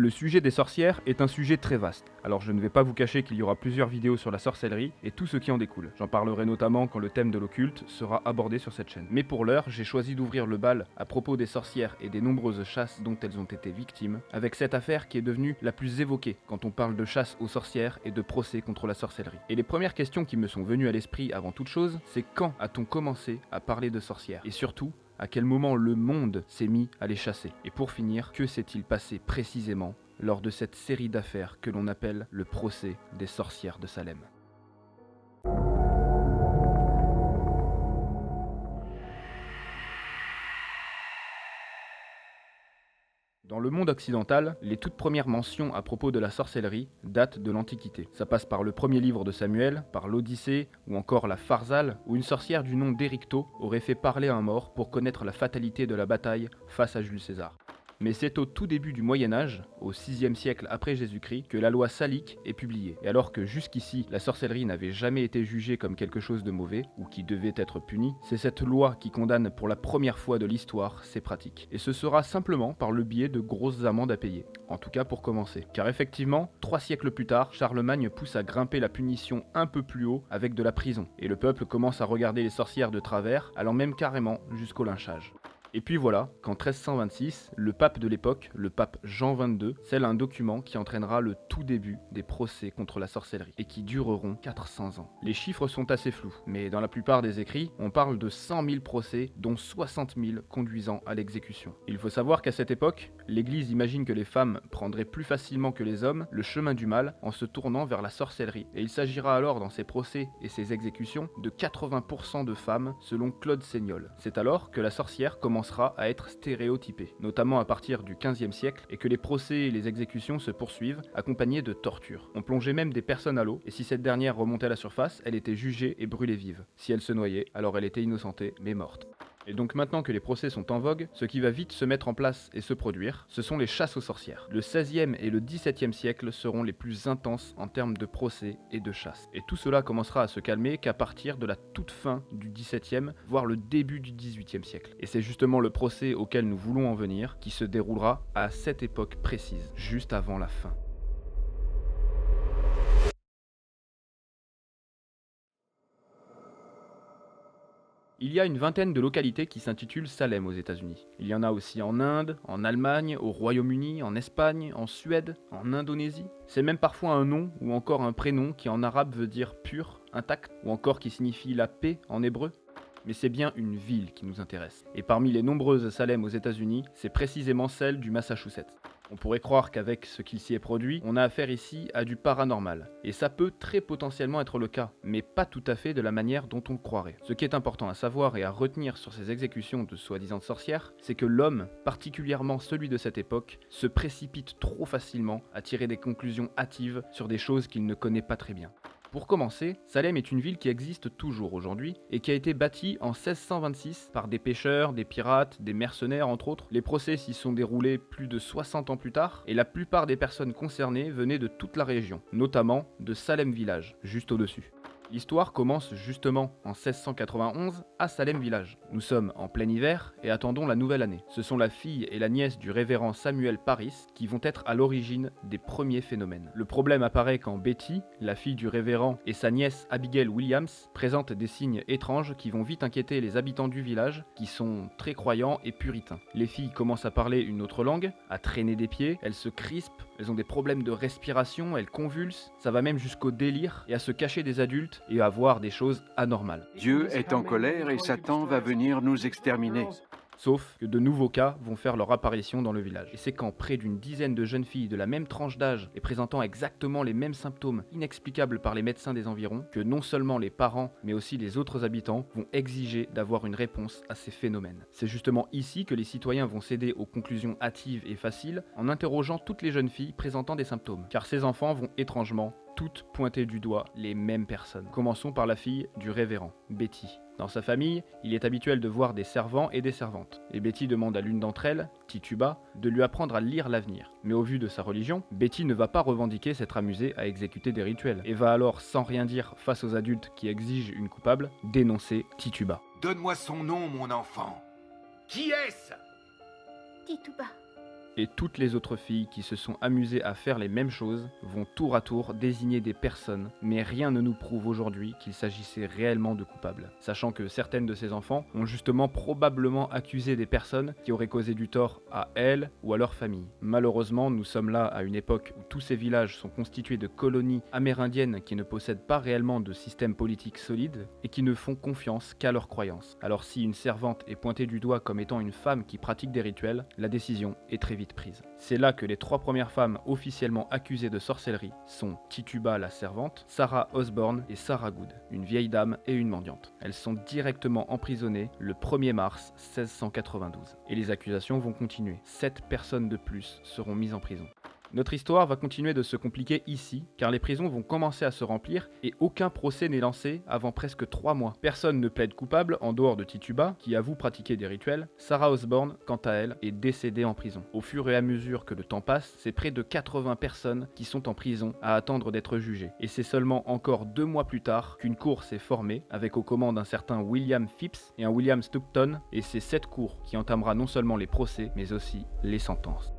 Le sujet des sorcières est un sujet très vaste, alors je ne vais pas vous cacher qu'il y aura plusieurs vidéos sur la sorcellerie et tout ce qui en découle. J'en parlerai notamment quand le thème de l'occulte sera abordé sur cette chaîne. Mais pour l'heure, j'ai choisi d'ouvrir le bal à propos des sorcières et des nombreuses chasses dont elles ont été victimes, avec cette affaire qui est devenue la plus évoquée quand on parle de chasse aux sorcières et de procès contre la sorcellerie. Et les premières questions qui me sont venues à l'esprit avant toute chose, c'est quand a-t-on commencé à parler de sorcières? Et surtout, à quel moment le monde s'est mis à les chasser? Et pour finir, que s'est-il passé précisément lors de cette série d'affaires que l'on appelle le procès des sorcières de Salem? Dans le monde occidental, les toutes premières mentions à propos de la sorcellerie datent de l'Antiquité. Ça passe par le premier livre de Samuel, par l'Odyssée, ou encore la Pharsale, où une sorcière du nom d'Éricto aurait fait parler un mort pour connaître la fatalité de la bataille face à Jules César. Mais c'est au tout début du Moyen-Âge, au 6e siècle après Jésus-Christ, que la loi salique est publiée. Et alors que jusqu'ici, la sorcellerie n'avait jamais été jugée comme quelque chose de mauvais, ou qui devait être puni, c'est cette loi qui condamne pour la première fois de l'histoire ces pratiques. Et ce sera simplement par le biais de grosses amendes à payer. En tout cas pour commencer. Car effectivement, 3 siècles plus tard, Charlemagne pousse à grimper la punition un peu plus haut avec de la prison. Et le peuple commence à regarder les sorcières de travers, allant même carrément jusqu'au lynchage. Et puis voilà, qu'en 1326, le pape de l'époque, le pape Jean XXII, scelle un document qui entraînera le tout début des procès contre la sorcellerie, et qui dureront 400 ans. Les chiffres sont assez flous, mais dans la plupart des écrits, on parle de 100 000 procès, dont 60 000 conduisant à l'exécution. Il faut savoir qu'à cette époque, l'Église imagine que les femmes prendraient plus facilement que les hommes le chemin du mal en se tournant vers la sorcellerie, et il s'agira alors dans ces procès et ces exécutions de 80% de femmes, selon Claude Seignol. C'est alors que la sorcière commencera à être stéréotypée, notamment à partir du XVe siècle, et que les procès et les exécutions se poursuivent, accompagnés de tortures. On plongeait même des personnes à l'eau, et si cette dernière remontait à la surface, elle était jugée et brûlée vive. Si elle se noyait, alors elle était innocentée, mais morte. Et donc maintenant que les procès sont en vogue, ce qui va vite se mettre en place et se produire, ce sont les chasses aux sorcières. Le XVIe et le XVIIe siècle seront les plus intenses en termes de procès et de chasses. Et tout cela commencera à se calmer qu'à partir de la toute fin du XVIIe, voire le début du XVIIIe siècle. Et c'est justement le procès auquel nous voulons en venir qui se déroulera à cette époque précise, juste avant la fin. Il y a une vingtaine de localités qui s'intitulent Salem aux États-Unis. Il y en a aussi en Inde, en Allemagne, au Royaume-Uni, en Espagne, en Suède, en Indonésie. C'est même parfois un nom ou encore un prénom qui en arabe veut dire pur, intact, ou encore qui signifie la paix en hébreu. Mais c'est bien une ville qui nous intéresse. Et parmi les nombreuses Salem aux États-Unis, c'est précisément celle du Massachusetts. On pourrait croire qu'avec ce qu'il s'y est produit, on a affaire ici à du paranormal. Et ça peut très potentiellement être le cas, mais pas tout à fait de la manière dont on le croirait. Ce qui est important à savoir et à retenir sur ces exécutions de soi-disant sorcières, c'est que l'homme, particulièrement celui de cette époque, se précipite trop facilement à tirer des conclusions hâtives sur des choses qu'il ne connaît pas très bien. Pour commencer, Salem est une ville qui existe toujours aujourd'hui et qui a été bâtie en 1626 par des pêcheurs, des pirates, des mercenaires entre autres. Les procès s'y sont déroulés plus de 60 ans plus tard et la plupart des personnes concernées venaient de toute la région, notamment de Salem Village, juste au-dessus. L'histoire commence justement en 1691 à Salem Village. Nous sommes en plein hiver et attendons la nouvelle année. Ce sont la fille et la nièce du révérend Samuel Parris qui vont être à l'origine des premiers phénomènes. Le problème apparaît quand Betty, la fille du révérend, et sa nièce Abigail Williams présentent des signes étranges qui vont vite inquiéter les habitants du village qui sont très croyants et puritains. Les filles commencent à parler une autre langue, à traîner des pieds, elles se crispent, elles ont des problèmes de respiration, elles convulsent, ça va même jusqu'au délire et à se cacher des adultes et à voir des choses anormales. Dieu est en colère et Satan va venir nous exterminer. Sauf que de nouveaux cas vont faire leur apparition dans le village. Et c'est quand près d'une dizaine de jeunes filles de la même tranche d'âge et présentant exactement les mêmes symptômes inexplicables par les médecins des environs que non seulement les parents mais aussi les autres habitants vont exiger d'avoir une réponse à ces phénomènes. C'est justement ici que les citoyens vont céder aux conclusions hâtives et faciles en interrogeant toutes les jeunes filles présentant des symptômes. Car ces enfants vont étrangement toutes pointer du doigt les mêmes personnes. Commençons par la fille du révérend, Betty. Dans sa famille, il est habituel de voir des servants et des servantes. Et Betty demande à l'une d'entre elles, Tituba, de lui apprendre à lire l'avenir. Mais au vu de sa religion, Betty ne va pas revendiquer s'être amusée à exécuter des rituels, et va alors, sans rien dire face aux adultes qui exigent une coupable, dénoncer Tituba. Donne-moi son nom, mon enfant. Qui est-ce? Tituba. Et toutes les autres filles qui se sont amusées à faire les mêmes choses vont tour à tour désigner des personnes, mais rien ne nous prouve aujourd'hui qu'il s'agissait réellement de coupables. Sachant que certaines de ces enfants ont justement probablement accusé des personnes qui auraient causé du tort à elles ou à leur famille. Malheureusement, nous sommes là à une époque où tous ces villages sont constitués de colonies amérindiennes qui ne possèdent pas réellement de système politique solide et qui ne font confiance qu'à leurs croyances. Alors si une servante est pointée du doigt comme étant une femme qui pratique des rituels, la décision est très vite prise. C'est là que les 3 premières femmes officiellement accusées de sorcellerie sont Tituba la servante, Sarah Osborne et Sarah Good, une vieille dame et une mendiante. Elles sont directement emprisonnées le 1er mars 1692. Et les accusations vont continuer. 7 personnes de plus seront mises en prison. Notre histoire va continuer de se compliquer ici, car les prisons vont commencer à se remplir et aucun procès n'est lancé avant presque 3 mois. Personne ne plaide coupable en dehors de Tituba, qui avoue pratiquer des rituels. Sarah Osborne, quant à elle, est décédée en prison. Au fur et à mesure que le temps passe, c'est près de 80 personnes qui sont en prison à attendre d'être jugées. Et c'est seulement encore 2 mois plus tard qu'une cour s'est formée, avec aux commandes un certain William Phipps et un William Stockton, et c'est cette cour qui entamera non seulement les procès, mais aussi les sentences.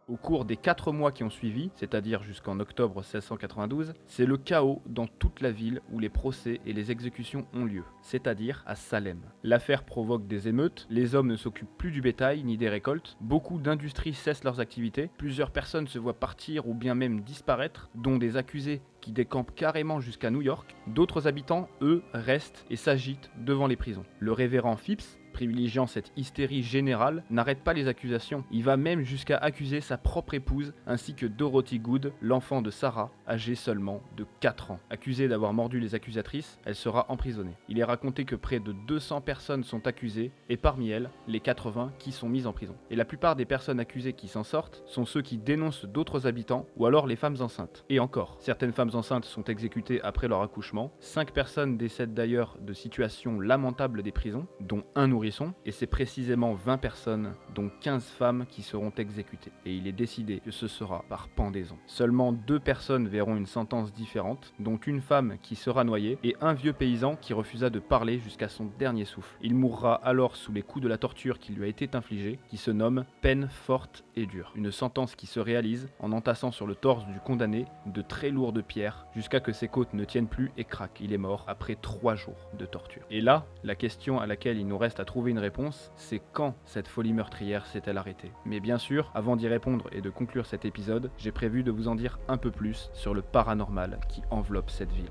Au cours des 4 mois qui ont suivi, c'est-à-dire jusqu'en octobre 1692, c'est le chaos dans toute la ville où les procès et les exécutions ont lieu, c'est-à-dire à Salem. L'affaire provoque des émeutes, les hommes ne s'occupent plus du bétail ni des récoltes, beaucoup d'industries cessent leurs activités, plusieurs personnes se voient partir ou bien même disparaître, dont des accusés qui décampent carrément jusqu'à New York. D'autres habitants, eux, restent et s'agitent devant les prisons. Le révérend Phipps, privilégiant cette hystérie générale, n'arrête pas les accusations. Il va même jusqu'à accuser sa propre épouse ainsi que Dorothy Good, l'enfant de Sarah, âgée seulement de 4 ans. Accusée d'avoir mordu les accusatrices, elle sera emprisonnée. Il est raconté que près de 200 personnes sont accusées et parmi elles, les 80 qui sont mises en prison. Et la plupart des personnes accusées qui s'en sortent sont ceux qui dénoncent d'autres habitants ou alors les femmes enceintes. Et encore, certaines femmes enceintes sont exécutées après leur accouchement. 5 personnes décèdent d'ailleurs de situations lamentables des prisons, dont un nourrisson, et c'est précisément 20 personnes, dont 15 femmes, qui seront exécutées. Et il est décidé que ce sera par pendaison. Seulement 2 personnes verront une sentence différente, dont une femme qui sera noyée et un vieux paysan qui refusa de parler jusqu'à son dernier souffle. Il mourra alors sous les coups de la torture qui lui a été infligée, qui se nomme peine forte et dure. Une sentence qui se réalise en entassant sur le torse du condamné de très lourdes pierres jusqu'à que ses côtes ne tiennent plus et craquent. Il est mort après 3 jours de torture. Et là, la question à laquelle il nous reste à trouver une réponse, c'est quand cette folie meurtrière s'est-elle arrêtée. Mais bien sûr, avant d'y répondre et de conclure cet épisode, j'ai prévu de vous en dire un peu plus sur le paranormal qui enveloppe cette ville.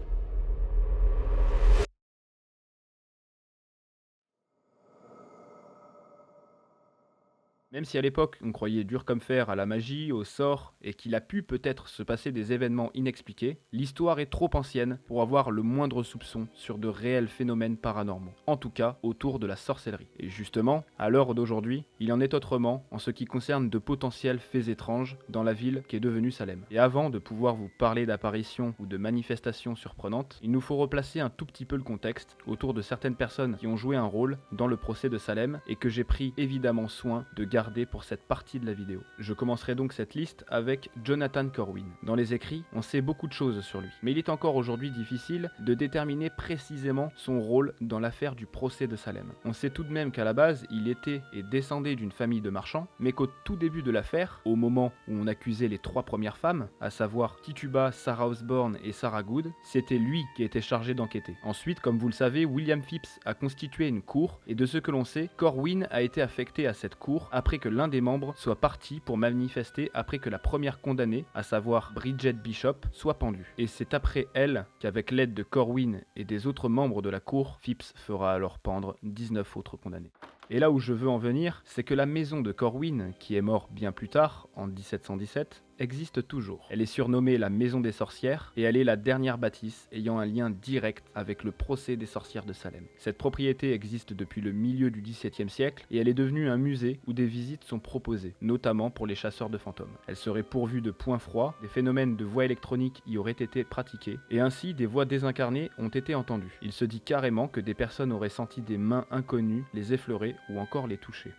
Même si à l'époque on croyait dur comme fer à la magie, au sort, et qu'il a pu peut-être se passer des événements inexpliqués, l'histoire est trop ancienne pour avoir le moindre soupçon sur de réels phénomènes paranormaux, en tout cas autour de la sorcellerie. Et justement, à l'heure d'aujourd'hui, il en est autrement en ce qui concerne de potentiels faits étranges dans la ville qui est devenue Salem. Et avant de pouvoir vous parler d'apparitions ou de manifestations surprenantes, il nous faut replacer un tout petit peu le contexte autour de certaines personnes qui ont joué un rôle dans le procès de Salem et que j'ai pris évidemment soin de garder pour cette partie de la vidéo. Je commencerai donc cette liste avec Jonathan Corwin. Dans les écrits, on sait beaucoup de choses sur lui, mais il est encore aujourd'hui difficile de déterminer précisément son rôle dans l'affaire du procès de Salem. On sait tout de même qu'à la base, il était et descendait d'une famille de marchands, mais qu'au tout début de l'affaire, au moment où on accusait les 3 premières femmes, à savoir Tituba, Sarah Osborne et Sarah Good, c'était lui qui était chargé d'enquêter. Ensuite, comme vous le savez, William Phipps a constitué une cour, et de ce que l'on sait, Corwin a été affecté à cette cour après que l'un des membres soit parti pour manifester après que la première condamnée, à savoir Bridget Bishop, soit pendue. Et c'est après elle qu'avec l'aide de Corwin et des autres membres de la cour, Phipps fera alors pendre 19 autres condamnés. Et là où je veux en venir, c'est que la maison de Corwin, qui est mort bien plus tard, en 1717, existe toujours. Elle est surnommée la Maison des Sorcières et elle est la dernière bâtisse ayant un lien direct avec le procès des sorcières de Salem. Cette propriété existe depuis le milieu du XVIIe siècle et elle est devenue un musée où des visites sont proposées, notamment pour les chasseurs de fantômes. Elle serait pourvue de points froids, des phénomènes de voix électroniques y auraient été pratiqués et ainsi des voix désincarnées ont été entendues. Il se dit carrément que des personnes auraient senti des mains inconnues les effleurer ou encore les toucher.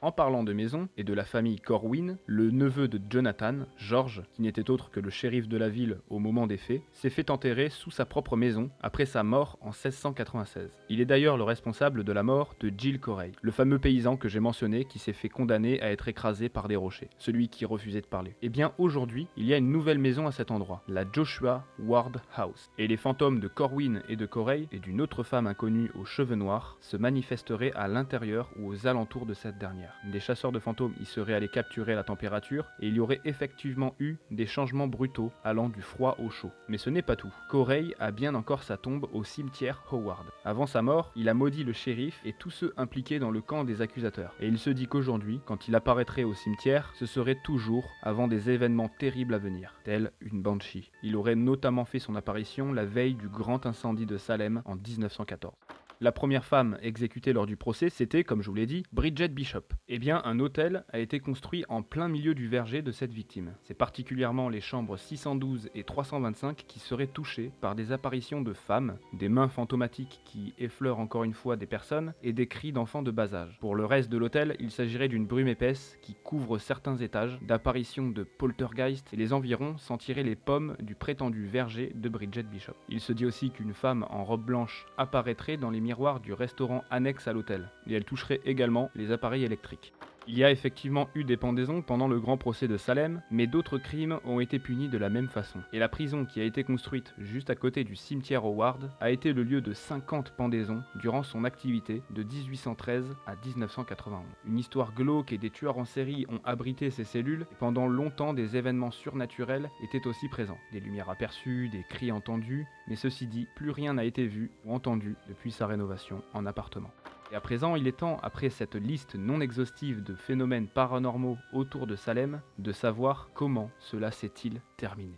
En parlant de maison et de la famille Corwin, le neveu de Jonathan, George, qui n'était autre que le shérif de la ville au moment des faits, s'est fait enterrer sous sa propre maison après sa mort en 1696. Il est d'ailleurs le responsable de la mort de Gill Corey, le fameux paysan que j'ai mentionné qui s'est fait condamner à être écrasé par des rochers, celui qui refusait de parler. Et bien aujourd'hui, il y a une nouvelle maison à cet endroit, la Joshua Ward House. Et les fantômes de Corwin et de Corey et d'une autre femme inconnue aux cheveux noirs se manifesteraient à l'intérieur ou aux alentours de cette dernière. Des chasseurs de fantômes y seraient allés capturer la température et il y aurait effectivement eu des changements brutaux allant du froid au chaud. Mais ce n'est pas tout. Corey a bien encore sa tombe au cimetière Howard. Avant sa mort, il a maudit le shérif et tous ceux impliqués dans le camp des accusateurs. Et il se dit qu'aujourd'hui, quand il apparaîtrait au cimetière, ce serait toujours avant des événements terribles à venir, tels une banshee. Il aurait notamment fait son apparition la veille du grand incendie de Salem en 1914. La première femme exécutée lors du procès, c'était, comme je vous l'ai dit, Bridget Bishop. Eh bien, un autel a été construit en plein milieu du verger de cette victime. C'est particulièrement les chambres 612 et 325 qui seraient touchées par des apparitions de femmes, des mains fantomatiques qui effleurent encore une fois des personnes et des cris d'enfants de bas âge. Pour le reste de l'hôtel, il s'agirait d'une brume épaisse qui couvre certains étages, d'apparitions de poltergeist et les environs sentiraient les pommes du prétendu verger de Bridget Bishop. Il se dit aussi qu'une femme en robe blanche apparaîtrait dans les miroir du restaurant annexe à l'hôtel, et elle toucherait également les appareils électriques. Il y a effectivement eu des pendaisons pendant le grand procès de Salem, mais d'autres crimes ont été punis de la même façon. Et la prison qui a été construite juste à côté du cimetière Howard a été le lieu de 50 pendaisons durant son activité de 1813 à 1991. Une histoire glauque et des tueurs en série ont abrité ces cellules, et pendant longtemps des événements surnaturels étaient aussi présents. Des lumières aperçues, des cris entendus, mais ceci dit, plus rien n'a été vu ou entendu depuis sa rénovation en appartement. Et à présent, il est temps, après cette liste non exhaustive de phénomènes paranormaux autour de Salem, de savoir comment cela s'est-il terminé.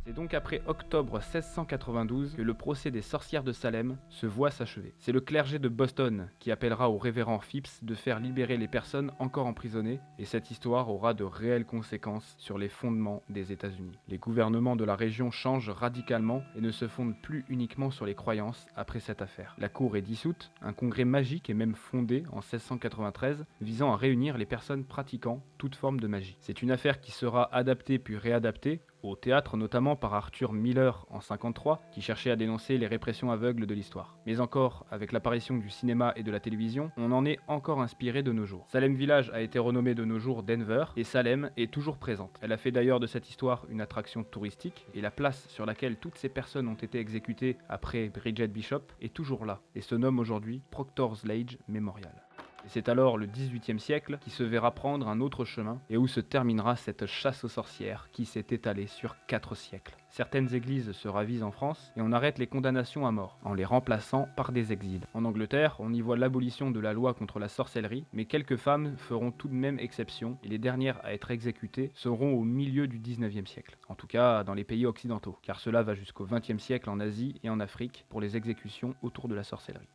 C'est donc après octobre 1692 que le procès des sorcières de Salem se voit s'achever. C'est le clergé de Boston qui appellera au révérend Phipps de faire libérer les personnes encore emprisonnées, et cette histoire aura de réelles conséquences sur les fondements des États-Unis. Les gouvernements de la région changent radicalement et ne se fondent plus uniquement sur les croyances après cette affaire. La cour est dissoute, un congrès magique est même fondé en 1693 visant à réunir les personnes pratiquant toute forme de magie. C'est une affaire qui sera adaptée puis réadaptée au théâtre, notamment par Arthur Miller en 1953, qui cherchait à dénoncer les répressions aveugles de l'histoire. Mais encore, avec l'apparition du cinéma et de la télévision, on en est encore inspiré de nos jours. Salem Village a été renommé de nos jours Denver, et Salem est toujours présente. Elle a fait d'ailleurs de cette histoire une attraction touristique, et la place sur laquelle toutes ces personnes ont été exécutées après Bridget Bishop est toujours là, et se nomme aujourd'hui Proctor's Lodge Memorial. Et c'est alors le XVIIIe siècle qui se verra prendre un autre chemin et où se terminera cette chasse aux sorcières qui s'est étalée sur 4 siècles. Certaines églises se ravisent en France et on arrête les condamnations à mort en les remplaçant par des exils. En Angleterre, on y voit l'abolition de la loi contre la sorcellerie, mais quelques femmes feront tout de même exception et les dernières à être exécutées seront au milieu du XIXe siècle. En tout cas dans les pays occidentaux, car cela va jusqu'au XXe siècle en Asie et en Afrique pour les exécutions autour de la sorcellerie.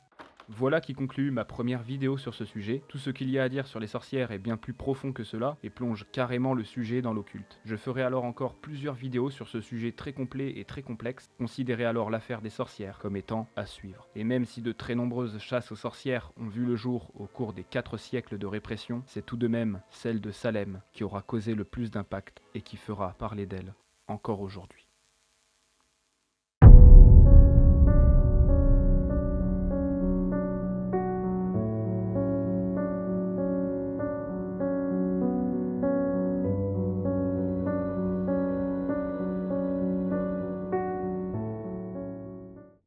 Voilà qui conclut ma première vidéo sur ce sujet. Tout ce qu'il y a à dire sur les sorcières est bien plus profond que cela et plonge carrément le sujet dans l'occulte. Je ferai alors encore plusieurs vidéos sur ce sujet très complet et très complexe. Considérez alors l'affaire des sorcières comme étant à suivre. Et même si de très nombreuses chasses aux sorcières ont vu le jour au cours des 4 siècles de répression, c'est tout de même celle de Salem qui aura causé le plus d'impact et qui fera parler d'elle encore aujourd'hui.